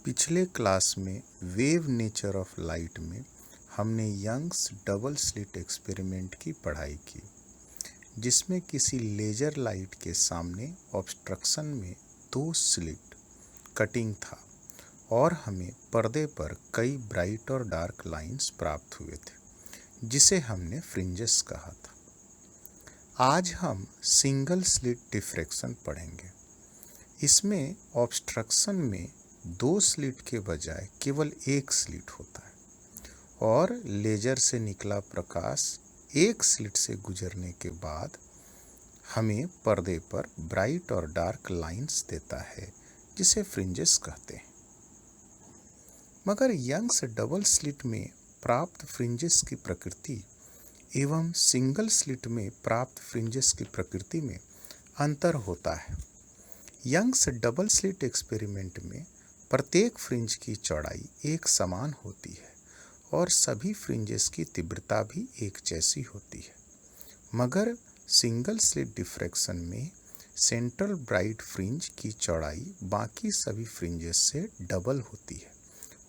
पिछले क्लास में wave nature of light में हमने यंग्स डबल स्लिट एक्सपेरिमेंट की पढ़ाई की, जिसमें किसी लेजर लाइट के सामने ऑब्स्ट्रक्शन में दो स्लिट कटिंग था और हमें पर्दे पर कई ब्राइट और डार्क लाइंस प्राप्त हुए थे, जिसे हमने फ्रिंजेस कहा था। आज हम सिंगल स्लिट डिफ्रैक्शन पढ़ेंगे। इसमें ऑब्स्ट्रक्शन में दो स्लिट के बजाय केवल एक स्लिट होता है और लेजर से निकला प्रकाश एक स्लिट से गुजरने के बाद हमें पर्दे पर ब्राइट और डार्क लाइंस देता है, जिसे फ्रिंजेस कहते हैं। मगर यंग्स डबल स्लिट में प्राप्त फ्रिंजेस की प्रकृति एवं सिंगल स्लिट में प्राप्त फ्रिंजेस की प्रकृति में अंतर होता है। यंग्स डबल स्लिट एक्सपेरिमेंट में प्रत्येक फ्रिंज की चौड़ाई एक समान होती है और सभी फ्रिंजेस की तीव्रता भी एक जैसी होती है। मगर सिंगल स्लिट डिफ्रैक्शन में सेंट्रल ब्राइट फ्रिंज की चौड़ाई बाकी सभी फ्रिंजेस से डबल होती है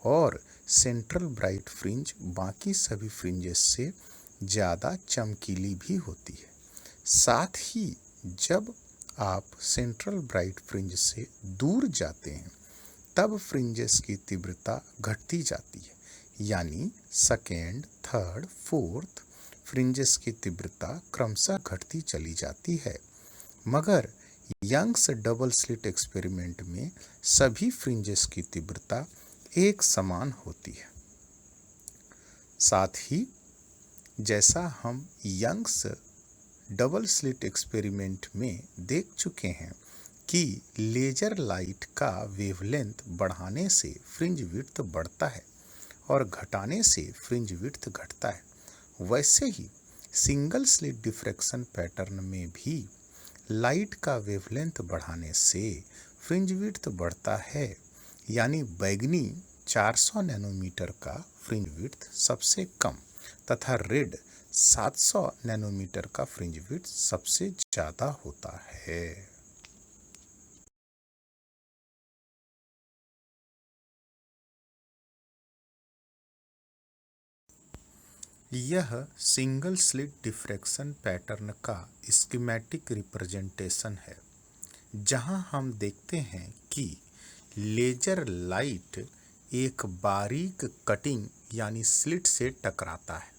और सेंट्रल ब्राइट फ्रिंज बाकी सभी फ्रिंजेस से ज़्यादा चमकीली भी होती है। साथ ही जब आप सेंट्रल ब्राइट फ्रिंज से दूर जाते हैं तब फ्रिंजेस की तीव्रता घटती जाती है, यानी सेकेंड, थर्ड, फोर्थ फ्रिंजेस की तीव्रता क्रमशः घटती चली जाती है। मगर यंग्स डबल स्लिट एक्सपेरिमेंट में सभी फ्रिंजेस की तीव्रता एक समान होती है। साथ ही जैसा हम यंग्स डबल स्लिट एक्सपेरिमेंट में देख चुके हैं कि लेजर लाइट का वेवलेंथ बढ़ाने से फ्रिंज विड्थ बढ़ता है और घटाने से फ्रिंज विड्थ घटता है, वैसे ही सिंगल स्लिट डिफ्रैक्शन पैटर्न में भी लाइट का वेवलेंथ बढ़ाने से फ्रिंज विड्थ बढ़ता है, यानी बैगनी 400 नैनोमीटर का फ्रिंज विड्थ सबसे कम तथा रेड 700 नैनोमीटर का फ्रिंज विड्थ सबसे ज़्यादा होता है। यह सिंगल स्लिट डिफ्रैक्शन पैटर्न का स्कीमेटिक रिप्रेजेंटेशन है, जहां हम देखते हैं कि लेजर लाइट एक बारीक कटिंग यानी स्लिट से टकराता है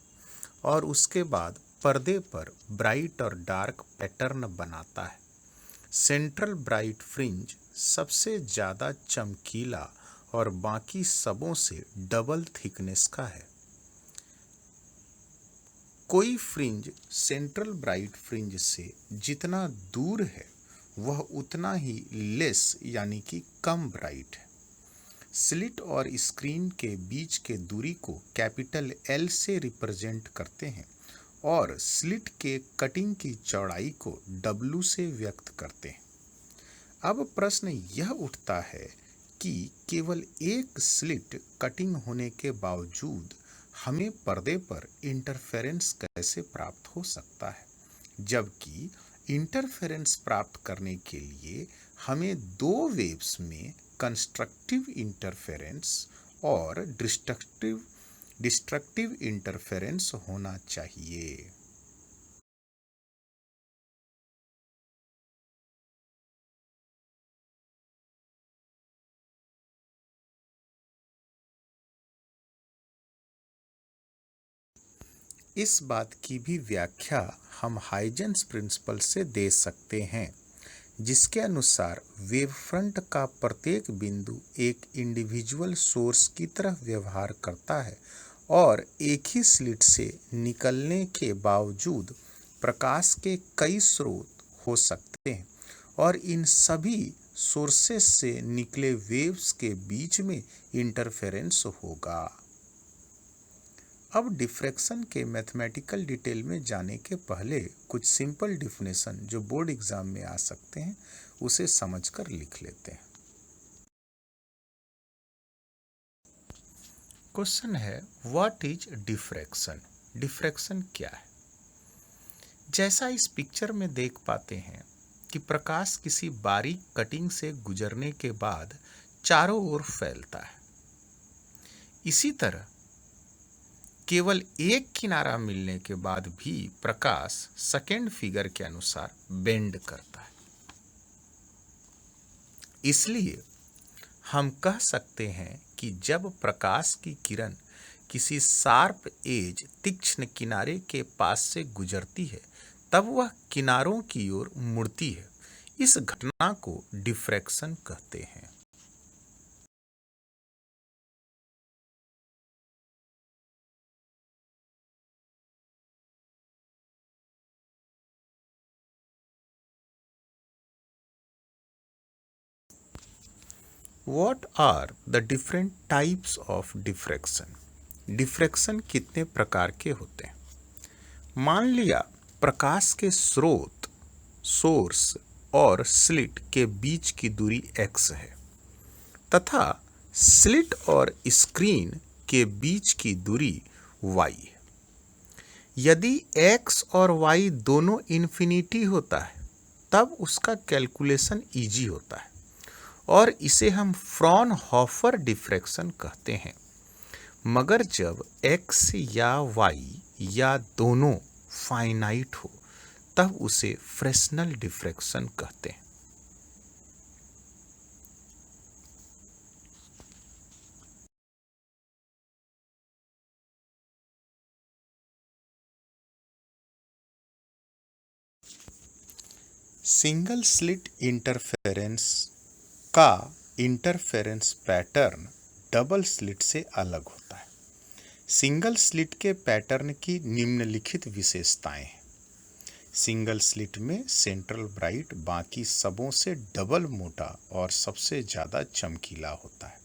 और उसके बाद पर्दे पर ब्राइट और डार्क पैटर्न बनाता है। सेंट्रल ब्राइट फ्रिंज सबसे ज़्यादा चमकीला और बाकी सबों से डबल थिकनेस का है। कोई फ्रिंज सेंट्रल ब्राइट फ्रिंज से जितना दूर है वह उतना ही लेस यानी कि कम ब्राइट है। स्लिट और स्क्रीन के बीच के दूरी को कैपिटल एल से रिप्रेजेंट करते हैं और स्लिट के कटिंग की चौड़ाई को डब्ल्यू से व्यक्त करते हैं। अब प्रश्न यह उठता है कि केवल एक स्लिट कटिंग होने के बावजूद हमें पर्दे पर इंटरफेरेंस कैसे प्राप्त हो सकता है, जबकि इंटरफेरेंस प्राप्त करने के लिए हमें दो वेव्स में कंस्ट्रक्टिव इंटरफेरेंस और डिस्ट्रक्टिव इंटरफेरेंस होना चाहिए। इस बात की भी व्याख्या हम हाइजेंस प्रिंसिपल से दे सकते हैं, जिसके अनुसार वेव फ्रंट का प्रत्येक बिंदु एक इंडिविजुअल सोर्स की तरह व्यवहार करता है और एक ही स्लिट से निकलने के बावजूद प्रकाश के कई स्रोत हो सकते हैं और इन सभी सोर्सेस से निकले वेव्स के बीच में इंटरफेरेंस होगा। अब डिफ्रैक्शन के मैथमेटिकल डिटेल में जाने के पहले कुछ सिंपल डिफिनेशन जो बोर्ड एग्जाम में आ सकते हैं उसे समझकर लिख लेते हैं। क्वेश्चन है, व्हाट इज डिफ्रैक्शन? डिफ्रैक्शन क्या है? जैसा इस पिक्चर में देख पाते हैं कि प्रकाश किसी बारीक कटिंग से गुजरने के बाद चारों ओर फैलता है। इसी तरह केवल एक किनारा मिलने के बाद भी प्रकाश सेकंड फिगर के अनुसार बेंड करता है। इसलिए हम कह सकते हैं कि जब प्रकाश की किरण किसी शार्प एज तीक्ष्ण किनारे के पास से गुजरती है तब वह किनारों की ओर मुड़ती है। इस घटना को डिफ्रैक्शन कहते हैं। What are the different types of diffraction? Diffraction कितने प्रकार के होते हैं? मान लिया प्रकाश के स्रोत सोर्स और स्लिट के बीच की दूरी x है तथा स्लिट और स्क्रीन के बीच की दूरी y है। यदि x और y दोनों इन्फिनिटी होता है तब उसका कैलकुलेशन इजी होता है और इसे हम फ्रॉनहोफर डिफ्रैक्शन कहते हैं। मगर जब x या y या दोनों फाइनाइट हो तब उसे फ्रेस्नेल डिफ्रैक्शन कहते हैं। सिंगल स्लिट इंटरफेरेंस का इंटरफेरेंस पैटर्न डबल स्लिट से अलग होता है। सिंगल स्लिट के पैटर्न की निम्नलिखित विशेषताएं हैं। सिंगल स्लिट में सेंट्रल ब्राइट बाकी सबों से डबल मोटा और सबसे ज़्यादा चमकीला होता है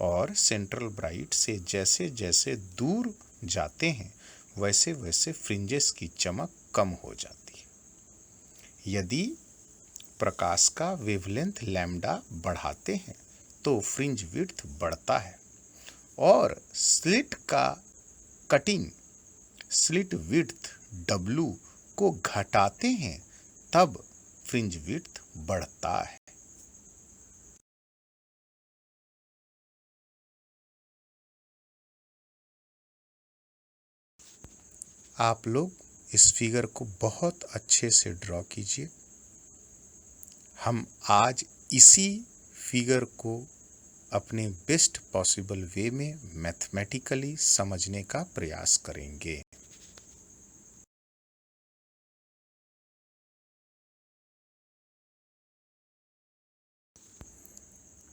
और सेंट्रल ब्राइट से जैसे जैसे दूर जाते हैं वैसे वैसे फ्रिंजेस की चमक कम हो जाती है। यदि प्रकाश का वेवलेंथ लैम्डा बढ़ाते हैं तो फ्रिंज विड्थ बढ़ता है और स्लिट का कटिंग स्लिट विड्थ W को घटाते हैं तब फ्रिंज विड्थ बढ़ता है। आप लोग इस फिगर को बहुत अच्छे से ड्रॉ कीजिए। हम आज इसी फिगर को अपने बेस्ट पॉसिबल वे में मैथमेटिकली समझने का प्रयास करेंगे।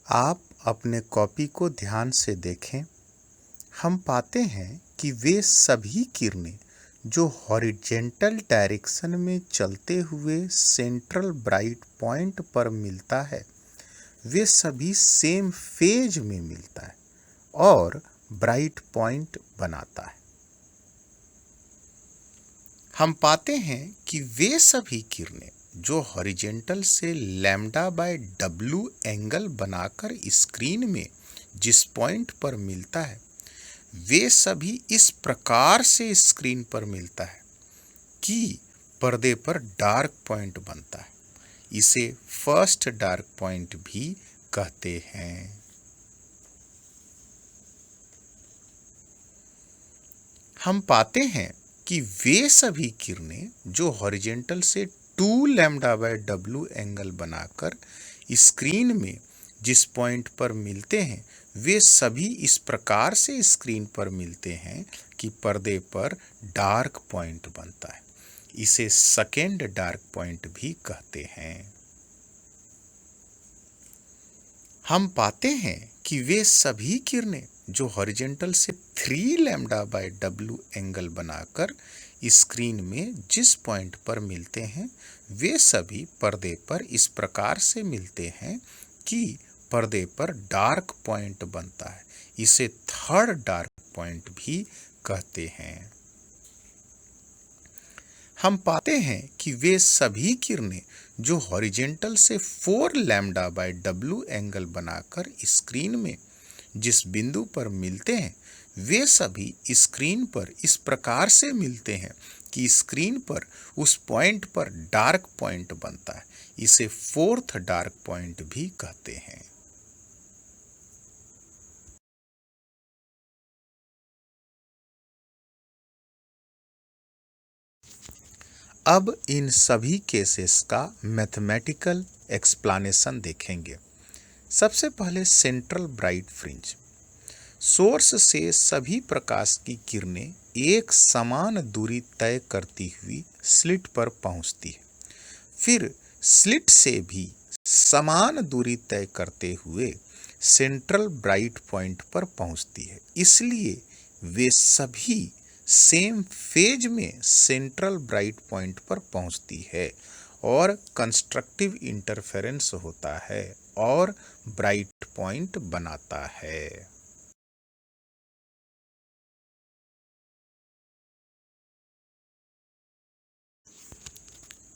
आप अपने कॉपी को ध्यान से देखें। हम पाते हैं कि वे सभी किरणें जो हॉरिजेंटल डायरेक्शन में चलते हुए सेंट्रल ब्राइट पॉइंट पर मिलता है वे सभी सेम फेज में मिलता है और ब्राइट पॉइंट बनाता है। हम पाते हैं कि वे सभी किरणें जो हॉरिजेंटल से लैम्डा बाय W एंगल बनाकर स्क्रीन में जिस पॉइंट पर मिलता है वे सभी इस प्रकार से स्क्रीन पर मिलता है कि पर्दे पर डार्क पॉइंट बनता है। इसे फर्स्ट डार्क पॉइंट भी कहते हैं। हम पाते हैं कि वे सभी किरणें जो हॉरिजेंटल से 2 लैम्डा बाय W एंगल बनाकर स्क्रीन में जिस पॉइंट पर मिलते हैं वे सभी इस प्रकार से स्क्रीन पर मिलते हैं कि पर्दे पर डार्क पॉइंट बनता है। इसे सेकेंड डार्क पॉइंट भी कहते हैं। हम पाते हैं कि वे सभी किरणें जो हॉरिजेंटल से 3 लैम्डा बाय W एंगल बनाकर स्क्रीन में जिस पॉइंट पर मिलते हैं वे सभी पर्दे पर इस प्रकार से मिलते हैं कि पर्दे पर डार्क पॉइंट बनता है। इसे थर्ड डार्क पॉइंट भी कहते हैं। हम पाते हैं कि वे सभी किरणें जो हॉरिजेंटल से 4 लैम्डा बाय W एंगल बनाकर स्क्रीन में जिस बिंदु पर मिलते हैं वे सभी स्क्रीन पर इस प्रकार से मिलते हैं कि स्क्रीन पर उस पॉइंट पर डार्क पॉइंट बनता है। इसे फोर्थ डार्क पॉइंट भी कहते हैं। अब इन सभी केसेस का मैथमेटिकल एक्सप्लेनेशन देखेंगे। सबसे पहले सेंट्रल ब्राइट फ्रिंज। सोर्स से सभी प्रकाश की किरणें एक समान दूरी तय करती हुई स्लिट पर पहुंचती है, फिर स्लिट से भी समान दूरी तय करते हुए सेंट्रल ब्राइट पॉइंट पर पहुंचती है। इसलिए वे सभी सेम फेज में सेंट्रल ब्राइट पॉइंट पर पहुंचती है और कंस्ट्रक्टिव इंटरफेरेंस होता है और ब्राइट पॉइंट बनाता है।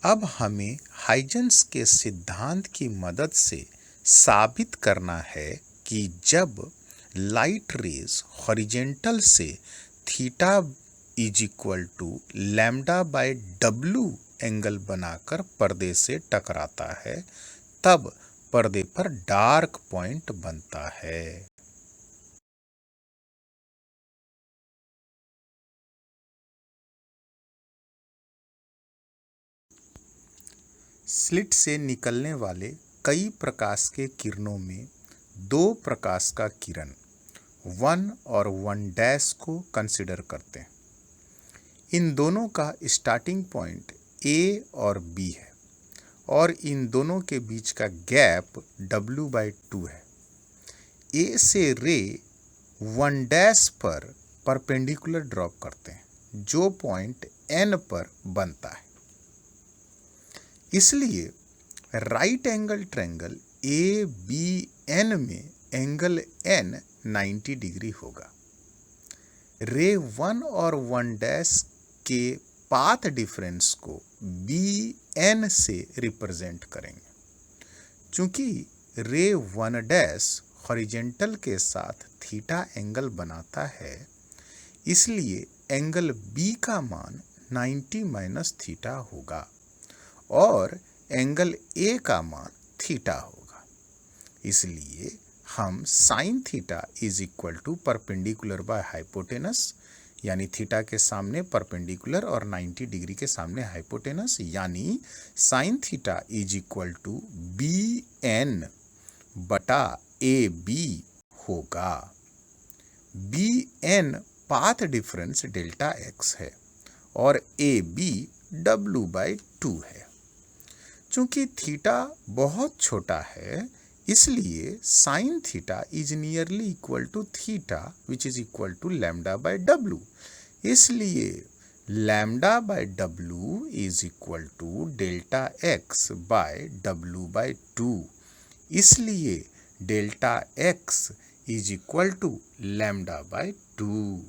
अब हमें हाइजेंस के सिद्धांत की मदद से साबित करना है कि जब लाइट रेज हॉरिजेंटल से theta is equal to lambda by W angle बनाकर पर्दे से टकराता है, तब पर्दे पर डार्क पॉइंट बनता है। स्लिट से निकलने वाले कई प्रकाश के किरणों में दो प्रकाश का किरण 1 और 1' को कंसिडर करते हैं। इन दोनों का स्टार्टिंग पॉइंट A और B है और इन दोनों के बीच का गैप W/2 है। A से रे 1' पर परपेंडिकुलर ड्रॉप करते हैं जो पॉइंट N पर बनता है। इसलिए राइट एंगल ट्रायंगल ABN में एंगल N 90 डिग्री होगा। रे 1 और 1' के पाथ डिफरेंस को BN से रिप्रेजेंट करेंगे। चूंकि रे 1' हॉरिजेंटल के साथ थीटा एंगल बनाता है, इसलिए एंगल B का मान 90 माइनस थीटा होगा और एंगल A का मान थीटा होगा। इसलिए हम sine theta is equal to perpendicular by hypotenuse, यानी थीटा के सामने परपेंडिकुलर और 90 डिग्री के सामने हाइपोटेनस, यानी sine theta is equal to BN बटा AB होगा। BN path difference delta x है और AB W/2 है। चूंकि थीटा बहुत छोटा है, इसलिए sine theta is nearly equal to theta which is equal to λ/w। इसलिए λ/w is equal to delta x by W/2। इसलिए delta x is equal to λ/2।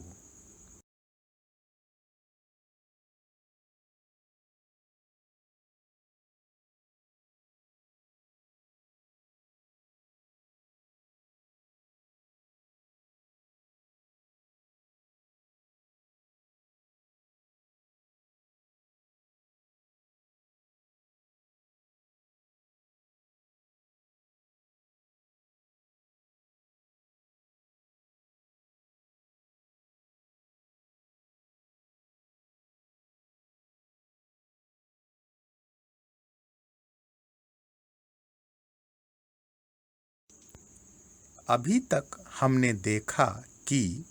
अभी तक हमने देखा कि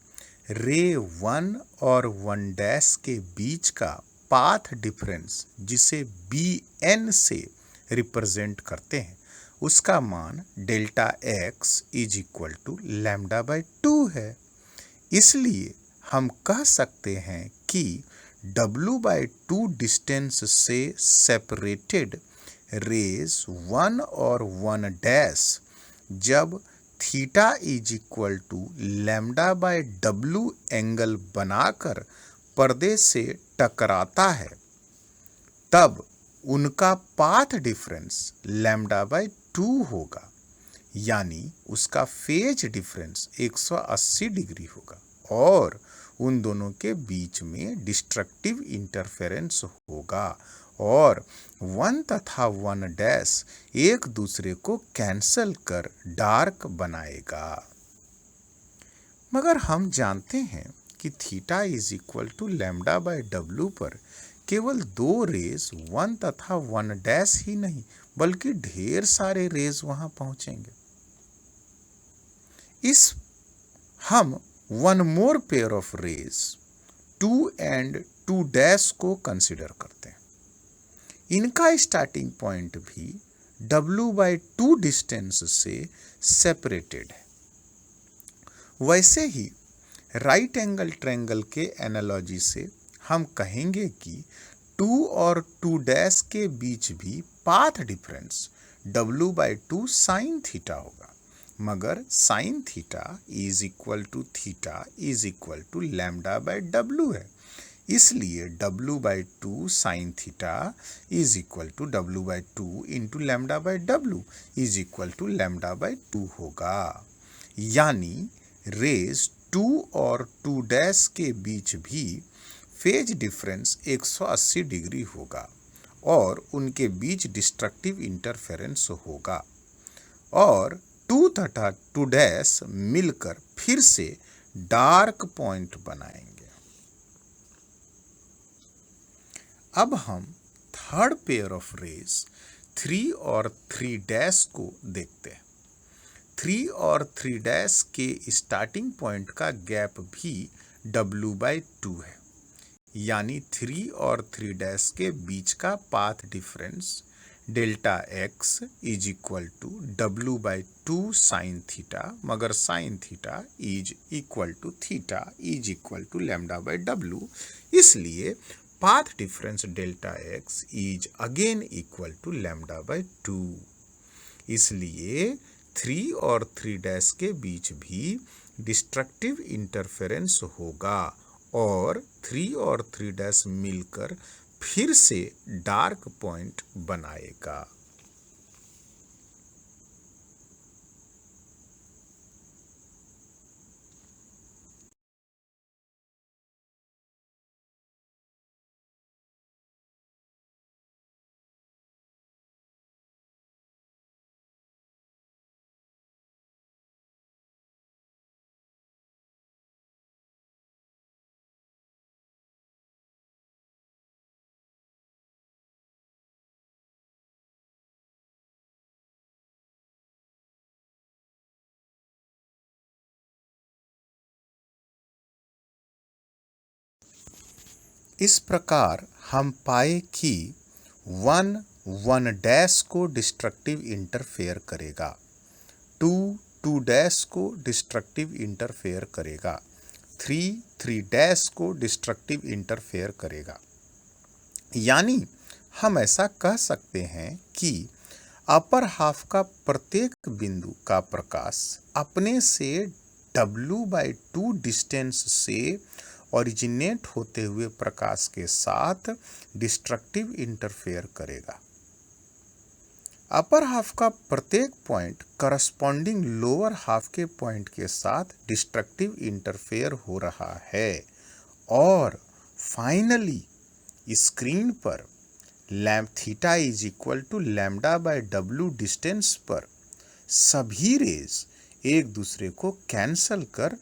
रे 1 और 1' के बीच का पाथ डिफरेंस, जिसे BN से रिप्रेजेंट करते हैं, उसका मान delta x is equal to λ/2 है। इसलिए हम कह सकते हैं कि W/2 डिस्टेंस से सेपरेटेड रेज 1 और 1' जब theta is equal to λ/w angle बनाकर पर्दे से टकराता है, तब उनका पाथ डिफरेंस λ/2 होगा, यानी उसका फेज डिफरेंस 180 डिग्री होगा और उन दोनों के बीच में डिस्ट्रक्टिव इंटरफेरेंस होगा और 1 तथा 1' एक दूसरे को कैंसल कर डार्क बनाएगा। मगर हम जानते हैं कि theta is equal to λ/w पर केवल 2 रेज 1 तथा 1 डैश ही नहीं बल्कि ढेर सारे रेज वहां पहुंचेंगे। इस हम 1 more pair of rays 2 and 2 dash को कंसिडर करते हैं। इनका स्टार्टिंग पॉइंट भी W/2 डिस्टेंस से सेपरेटेड है। वैसे ही राइट एंगल ट्रायंगल के एनालॉजी से हम कहेंगे कि 2 और 2 डैश के बीच भी path difference W/2 sine theta होगा, मगर sine theta is equal to λ/W है। इसलिए W/2 sine theta is equal to W/2 into λ/W is equal to λ/2 होगा। यानी रेज 2 और 2 डैश के बीच भी फेज डिफरेंस 180 डिग्री होगा और उनके बीच डिस्ट्रक्टिव इंटरफेरेंस होगा और 2 तथा 2 डैश मिलकर फिर से डार्क पॉइंट बनाएंगे। अब हम थर्ड पेयर ऑफ रेज 3 और 3 डैश को देखते हैं। 3 और 3 डैश के स्टार्टिंग पॉइंट का गैप भी W/2 है, यानी 3 और 3 डैश के बीच का path difference delta x is equal to W/2 sine theta, मगर sine theta is equal to λ/W। इसलिए path difference delta x is again equal to λ/2। इसलिए 3 और 3 डैश के बीच भी डिस्ट्रक्टिव इंटरफेरेंस होगा और 3 और 3 डैश मिलकर फिर से डार्क पॉइंट बनाएगा। इस प्रकार हम पाए कि 1 डैश को डिस्ट्रक्टिव इंटरफेयर करेगा, 2 डैश को डिस्ट्रक्टिव इंटरफेयर करेगा, 3 डैश को डिस्ट्रक्टिव इंटरफेयर करेगा। यानी हम ऐसा कह सकते हैं कि अपर हाफ का प्रत्येक बिंदु का प्रकाश अपने से W/2 डिस्टेंस से ओरिजिनेट होते हुए प्रकाश के साथ डिस्ट्रक्टिव इंटरफेयर करेगा। अपर हाफ का प्रत्येक पॉइंट करस्पॉन्डिंग लोअर हाफ के पॉइंट के साथ डिस्ट्रक्टिव इंटरफेयर हो रहा है और फाइनली स्क्रीन पर theta is equal to λ/W distance पर सभी रेज एक दूसरे को कैंसल कर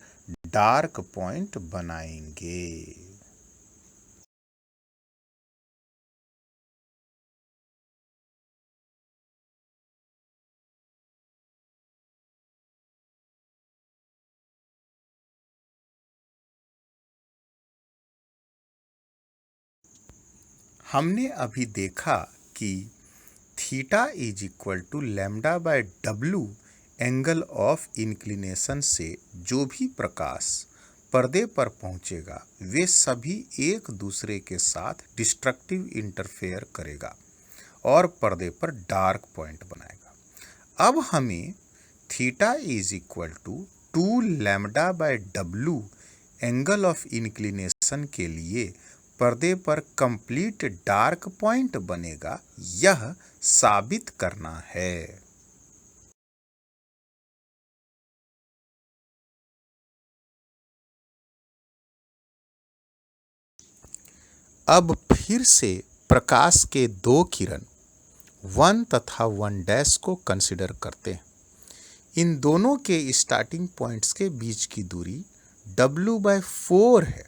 डार्क पॉइंट बनाएंगे। हमने अभी देखा कि theta is equal to λ/W angle of inclination से जो भी प्रकाश पर्दे पर पहुंचेगा वे सभी एक दूसरे के साथ डिस्ट्रक्टिव इंटरफेयर करेगा और पर्दे पर डार्क पॉइंट बनाएगा। अब हमें theta is equal to 2 λ/W angle of inclination के लिए पर्दे पर कंप्लीट डार्क पॉइंट बनेगा यह साबित करना है। अब फिर से प्रकाश के 2 किरण 1 तथा 1 डैश को कंसिडर करते हैं। इन दोनों के स्टार्टिंग पॉइंट्स के बीच की दूरी W/4 है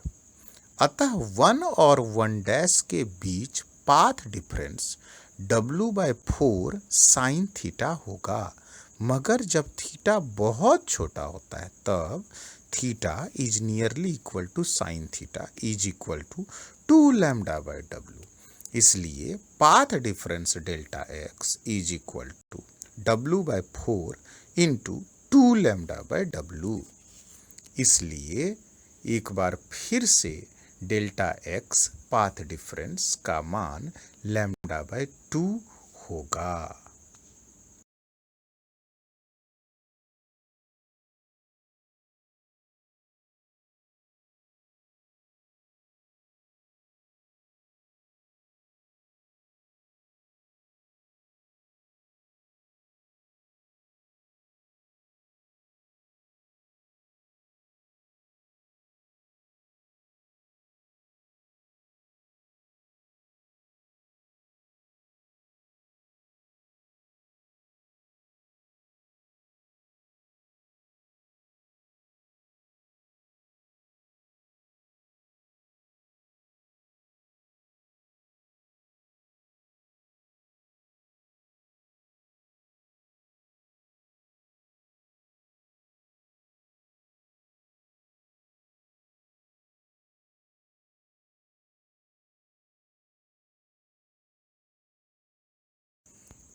अतः 1 और 1 डैश के बीच path difference W/4 sine theta होगा, मगर जब थीटा बहुत छोटा होता है तब theta is nearly equal to sine theta is equal to 2 λ/W। इसलिए path difference delta x is equal to W/4 into 2 λ/W। इसलिए एक बार फिर से डेल्टा एक्स पाथ डिफरेंस का मान λ/2 होगा।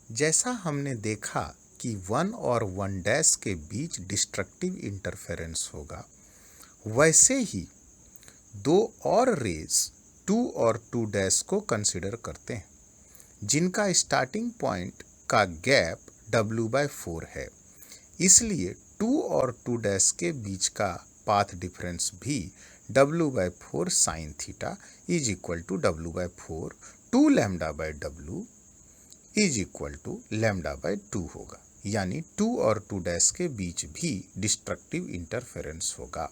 जैसा हमने देखा कि 1 और 1 डैश के बीच डिस्ट्रक्टिव इंटरफेरेंस होगा, वैसे ही दो और रेज 2 और 2 डैश को कंसिडर करते हैं, जिनका स्टार्टिंग पॉइंट का गैप W/4 है। इसलिए 2 और 2 डैश के बीच का पाथ डिफरेंस भी W/4 sine theta is equal to W/4 2 λ/W is equal to λ/2 होगा, यानी 2 और 2 डैश के बीच भी डिस्ट्रक्टिव इंटरफेरेंस होगा।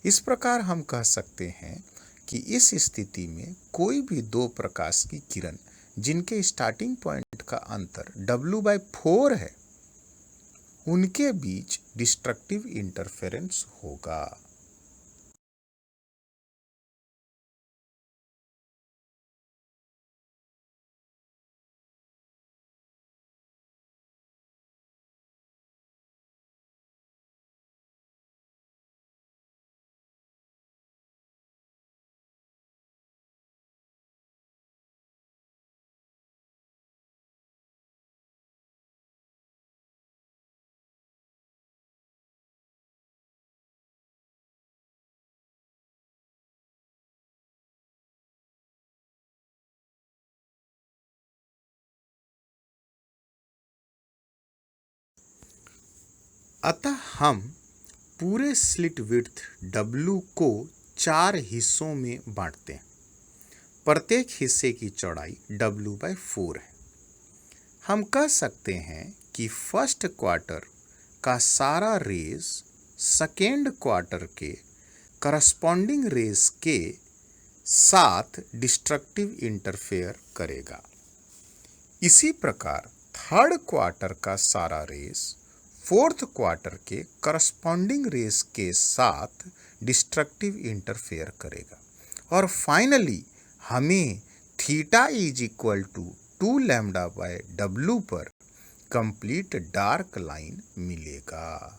इस प्रकार हम कह सकते हैं कि इस स्थिति में कोई भी दो प्रकाश की किरण जिनके स्टार्टिंग पॉइंट का अंतर W/4 है, उनके बीच डिस्ट्रक्टिव इंटरफेरेंस होगा। अतः हम पूरे स्लिट विड्थ W को 4 हिस्सों में बांटते हैं। प्रत्येक हिस्से की चौड़ाई W/4 है। हम कह सकते हैं कि फर्स्ट क्वार्टर का सारा रेज सेकेंड क्वार्टर के करस्पॉन्डिंग रेज के साथ डिस्ट्रक्टिव इंटरफेयर करेगा। इसी प्रकार थर्ड क्वार्टर का सारा रेज फोर्थ क्वार्टर के करस्पॉन्डिंग रेस के साथ डिस्ट्रक्टिव इंटरफेयर करेगा। और फाइनली हमें theta is equal to 2 λ/W पर कंप्लीट डार्क लाइन मिलेगा।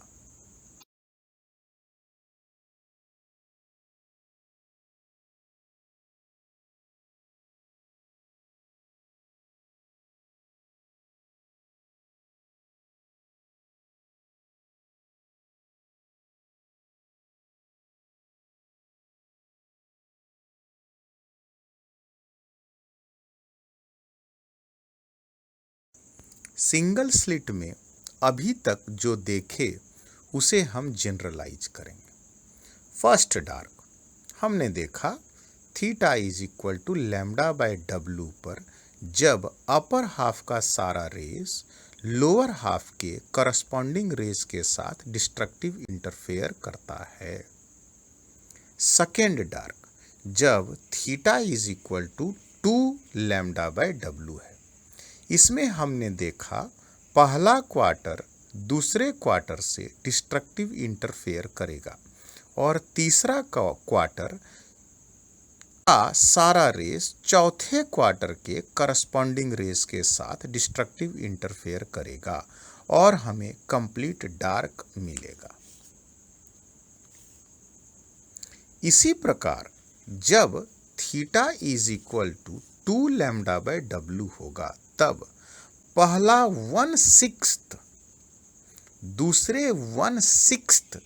सिंगल स्लिट में अभी तक जो देखे उसे हम जनरलाइज करेंगे। फर्स्ट डार्क हमने देखा theta is equal to λ/W पर जब अपर हाफ का सारा रेस लोअर हाफ के करस्पॉन्डिंग रेस के साथ डिस्ट्रक्टिव इंटरफेयर करता है। सेकेंड डार्क जब theta is equal to 2 λ/W है। इसमें हमने देखा पहला क्वार्टर दूसरे क्वार्टर से डिस्ट्रक्टिव इंटरफेयर करेगा और तीसरा क्वार्टर सारा रेस चौथे क्वार्टर के करस्पॉन्डिंग रेस के साथ डिस्ट्रक्टिव इंटरफेयर करेगा और हमें कंप्लीट डार्क मिलेगा। इसी प्रकार जब theta is equal to 2 lambda by W होगा तब पहला 1/6 दूसरे 1/6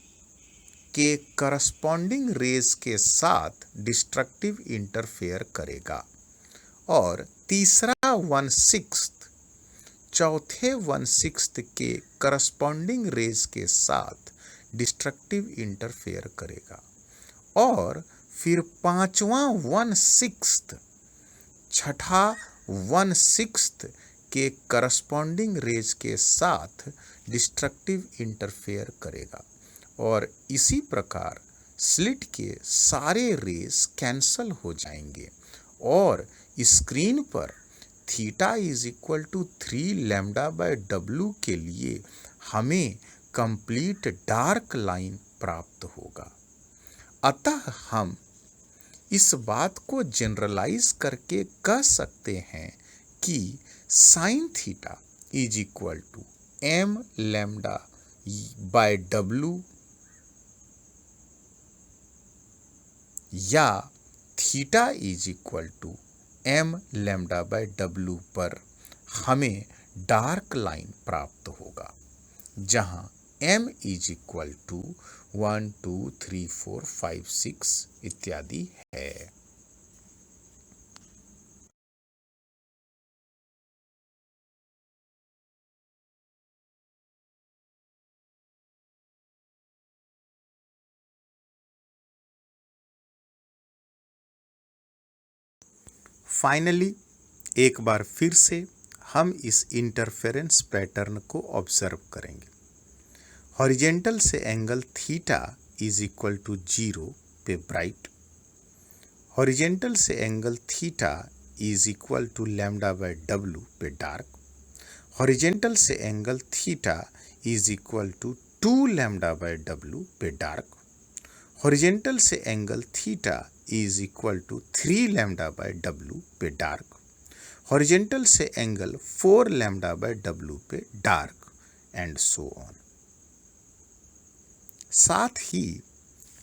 के करस्पॉन्डिंग रेस के साथ डिस्ट्रक्टिव इंटरफेयर करेगा और तीसरा 1/6 चौथे 1/6 के करस्पॉन्डिंग रेस के साथ डिस्ट्रक्टिव इंटरफेयर करेगा और फिर पांचवा 1/6 छठा 1/6 के करस्पॉन्डिंग रेस के साथ डिस्ट्रक्टिव इंटरफेयर करेगा और इसी प्रकार स्लिट के सारे रेस कैंसल हो जाएंगे और स्क्रीन पर theta is equal to 3 lambda by W के लिए हमें कंप्लीट डार्क लाइन प्राप्त होगा। अतः हम इस बात को जनरलाइज करके कह सकते हैं कि sine theta is equal to m lambda by W या theta is equal to m lambda by W पर हमें डार्क लाइन प्राप्त होगा, जहां m इज इक्वल टू 1 2 3 4 5 6 इत्यादि है। फाइनली एक बार फिर से हम इस इंटरफेरेंस पैटर्न को ऑब्जर्व करेंगे। हॉरिजेंटल से angle theta is equal to 0 पे ब्राइट, हॉरिजेंटल से angle theta is equal to lambda by W पे डार्क, हॉरिजेंटल से angle theta is equal to 2 lambda by W पे डार्क, हॉरिजेंटल से angle theta is equal to 3 lambda by W पे dark, horizontal से angle 4 lambda by W पे dark and so on. साथ ही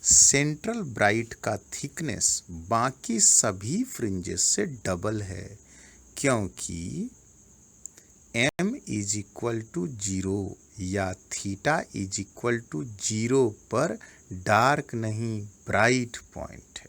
central bright का thickness बाकी सभी fringes से डबल है, क्योंकि m इज इक्वल टू 0 या थीटा इज इक्वल टू 0 पर डार्क नहीं ब्राइट पॉइंट है।